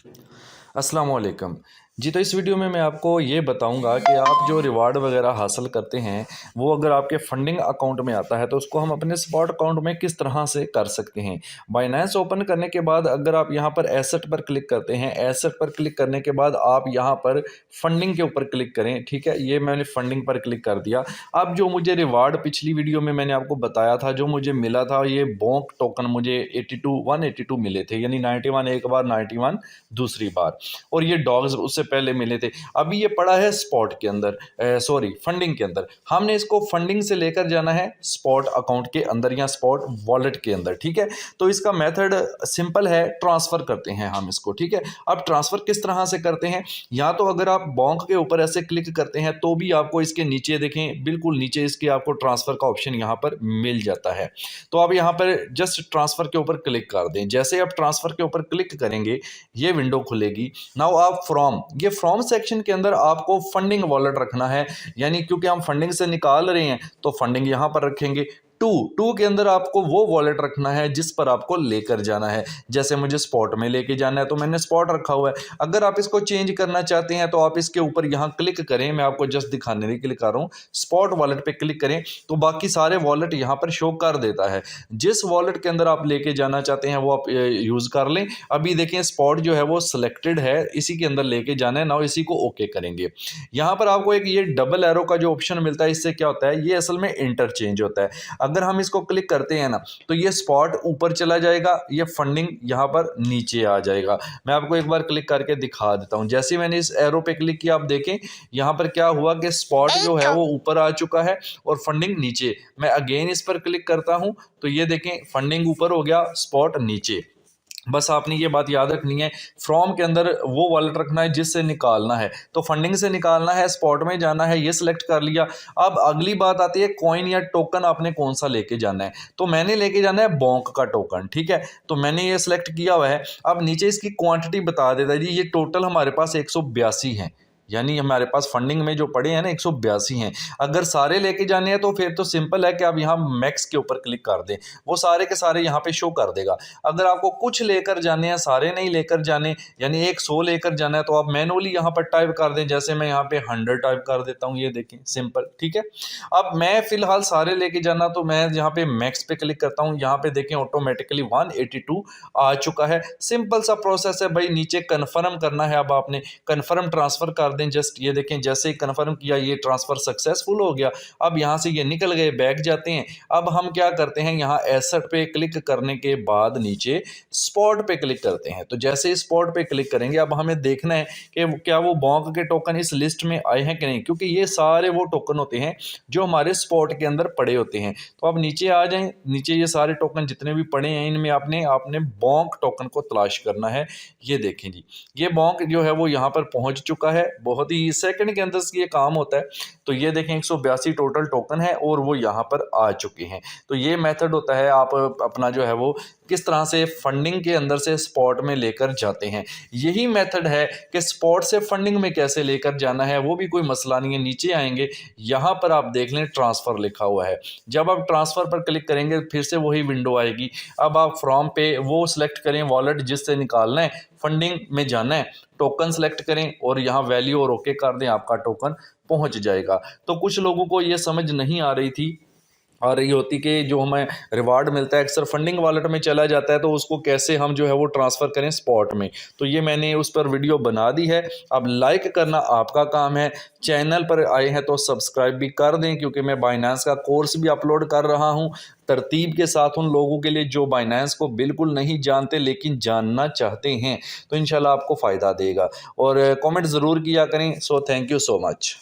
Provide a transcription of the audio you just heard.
अस्सलाम वालेकुम। जी, तो इस वीडियो में मैं आपको ये बताऊंगा कि आप जो रिवार्ड वगैरह हासिल करते हैं वो अगर आपके फंडिंग अकाउंट में आता है तो उसको हम अपने स्पॉट अकाउंट में किस तरह से कर सकते हैं। बाइनेंस ओपन करने के बाद अगर आप यहाँ पर एसेट पर क्लिक करते हैं, एसेट पर क्लिक करने के बाद आप यहाँ पर फंडिंग के ऊपर क्लिक करें। ठीक है, ये मैंने फंडिंग पर क्लिक कर दिया। अब जो मुझे रिवार्ड पिछली वीडियो में मैंने आपको बताया था, जो मुझे मिला था, ये बोंक टोकन मुझे 182 मिले थे, यानी 91 एक बार, 91 दूसरी बार, और ये डॉग्स उससे पहले मिले थे। अभी ये पड़ा है स्पॉट के अंदर, सॉरी फंडिंग के अंदर। हमने इसको फंडिंग से लेकर जाना है स्पॉट अकाउंट के अंदर या स्पॉट वॉलेट के अंदर। ठीक है, तो इसका मेथड सिंपल है, ट्रांसफर करते हैं हम इसको। ठीक है, अब ट्रांसफर किस तरह से करते हैं, या तो अगर आप बॉन्क के ऊपर ऐसे क्लिक करते हैं तो भी आपको इसके नीचे देखें, बिल्कुल नीचे इसके आपको ट्रांसफर का ऑप्शन यहाँ पर मिल जाता है। तो आप यहाँ पर जस्ट ट्रांसफर के ऊपर क्लिक कर दें। जैसे आप ट्रांसफर के ऊपर क्लिक करेंगे ये विंडो खुलेगी। नाउ आप ये फ्रॉम सेक्शन के अंदर आपको फंडिंग वॉलेट रखना है, यानी क्योंकि हम फंडिंग से निकाल रहे हैं तो फंडिंग यहां पर रखेंगे। टू के अंदर आपको वो वॉलेट रखना है जिस पर आपको लेकर जाना है। जैसे मुझे स्पॉट में लेके जाना है तो मैंने स्पॉट रखा हुआ है। अगर आप इसको चेंज करना चाहते हैं तो आप इसके ऊपर यहाँ क्लिक करें, मैं आपको जस्ट दिखाने के लिए कर रहा हूँ। स्पॉट वॉलेट पे क्लिक करें तो बाकी सारे वॉलेट यहाँ पर शो कर देता है। जिस वॉलेट के अंदर आप लेके जाना चाहते हैं वो आप यूज कर लें। अभी देखें स्पॉट जो है वो सिलेक्टेड है, इसी के अंदर लेके जाना है। नाउ इसी को ओके करेंगे। यहाँ पर आपको एक ये डबल एरो का जो ऑप्शन मिलता है, इससे क्या होता है, ये असल में इंटरचेंज होता है। अगर हम इसको क्लिक करते हैं ना तो ये स्पॉट ऊपर चला जाएगा, ये फंडिंग यहाँ पर नीचे आ जाएगा। मैं आपको एक बार क्लिक करके दिखा देता हूँ। जैसे मैंने इस एरो पे क्लिक किया, आप देखें यहाँ पर क्या हुआ कि स्पॉट जो है वो ऊपर आ चुका है और फंडिंग नीचे। मैं अगेन इस पर क्लिक करता हूँ तो ये देखें फंडिंग ऊपर हो गया, स्पॉट नीचे। बस आपने ये बात याद रखनी है, फ्रॉम के अंदर वो वॉलेट रखना है जिससे निकालना है। तो फंडिंग से निकालना है, स्पॉट में जाना है, ये सिलेक्ट कर लिया। अब अगली बात आती है कॉइन या टोकन आपने कौन सा लेके जाना है। तो मैंने लेके जाना है बॉन्क का टोकन। ठीक है, तो मैंने ये सिलेक्ट किया हुआ है। अब नीचे इसकी क्वांटिटी बता देता है जी, ये टोटल हमारे पास 182 है, यानी हमारे पास फंडिंग में जो पड़े हैं ना 182 हैं। अगर सारे लेके जाने हैं तो फिर तो सिंपल है कि आप यहाँ मैक्स के ऊपर क्लिक कर दें, वो सारे के सारे यहाँ पे शो कर देगा। अगर आपको कुछ लेकर जाने हैं, सारे नहीं लेकर जाने, यानी 100 लेकर जाना है, तो आप मैनुअली यहाँ पर टाइप कर दें। जैसे मैं यहाँ पे 100 टाइप कर देता हूँ, ये देखें सिंपल। ठीक है, अब मैं फिलहाल सारे लेके जाना तो मैं यहाँ पे मैक्स पे क्लिक करता हूँ। यहाँ पे देखें ऑटोमेटिकली 182 आ चुका है। सिंपल सा प्रोसेस है भाई, नीचे कन्फर्म करना है। अब आपने कन्फर्म ट्रांसफर कर दें, जस्ट ये देखें जैसे ही कन्फर्म किया ये ट्रांसफर सक्सेसफुल हो गया। अब यहाँ से ये निकल गए, बैक जाते हैं। अब हम क्या करते हैं, यहाँ एसेट पे क्लिक करने के बाद नीचे स्पॉट पे क्लिक करते हैं। तो जैसे ही स्पॉट पे क्लिक करेंगे अब हमें देखना है कि क्या वो बॉन्क के टोकन इस लिस्ट में आए हैं कि नहीं, क्योंकि ये सारे वो टोकन होते हैं जो हमारे स्पॉट के अंदर पड़े होते हैं। तो अब नीचे आ जाएं, नीचे ये सारे टोकन जितने भी पड़े हैं इनमें आपने आपने बॉन्क टोकन को तलाश करना है। ये देखें जी, ये बॉन्क जो है वो यहाँ पर पहुंच चुका है, बहुत ही सेकंड के अंदर ये काम होता है। तो ये देखें 182 टोटल टोकन है और वो यहाँ पर आ चुके हैं। तो ये मेथड होता है, आप अपना जो है वो किस तरह से फंडिंग के अंदर से स्पॉट में लेकर जाते हैं। यही मेथड है कि स्पॉट से फंडिंग में कैसे लेकर जाना है, वो भी कोई मसला नहीं है। नीचे आएंगे, यहाँ पर आप देख लें ट्रांसफ़र लिखा हुआ है। जब आप ट्रांसफ़र पर क्लिक करेंगे फिर से वही विंडो आएगी। अब आप फ्रॉम पे वो सिलेक्ट करें वॉलेट जिससे निकालना है, फंडिंग में जाना है, टोकन सेलेक्ट करें और यहाँ वैल्यू और ओके कर दें, आपका टोकन पहुंच जाएगा। तो कुछ लोगों को ये समझ नहीं आ रही होती कि जो हमें रिवार्ड मिलता है अक्सर फंडिंग वॉलेट में चला जाता है, तो उसको कैसे हम जो है वो ट्रांसफ़र करें स्पॉट में। तो ये मैंने उस पर वीडियो बना दी है। अब लाइक करना आपका काम है, चैनल पर आए हैं तो सब्सक्राइब भी कर दें, क्योंकि मैं बाइनेंस का कोर्स भी अपलोड कर रहा हूँ तरतीब के साथ उन लोगों के लिए जो बाइनेंस को बिल्कुल नहीं जानते लेकिन जानना चाहते हैं। तो इंशाल्लाह आपको फ़ायदा देगा। और कमेंट ज़रूर किया करें। So thank you so much.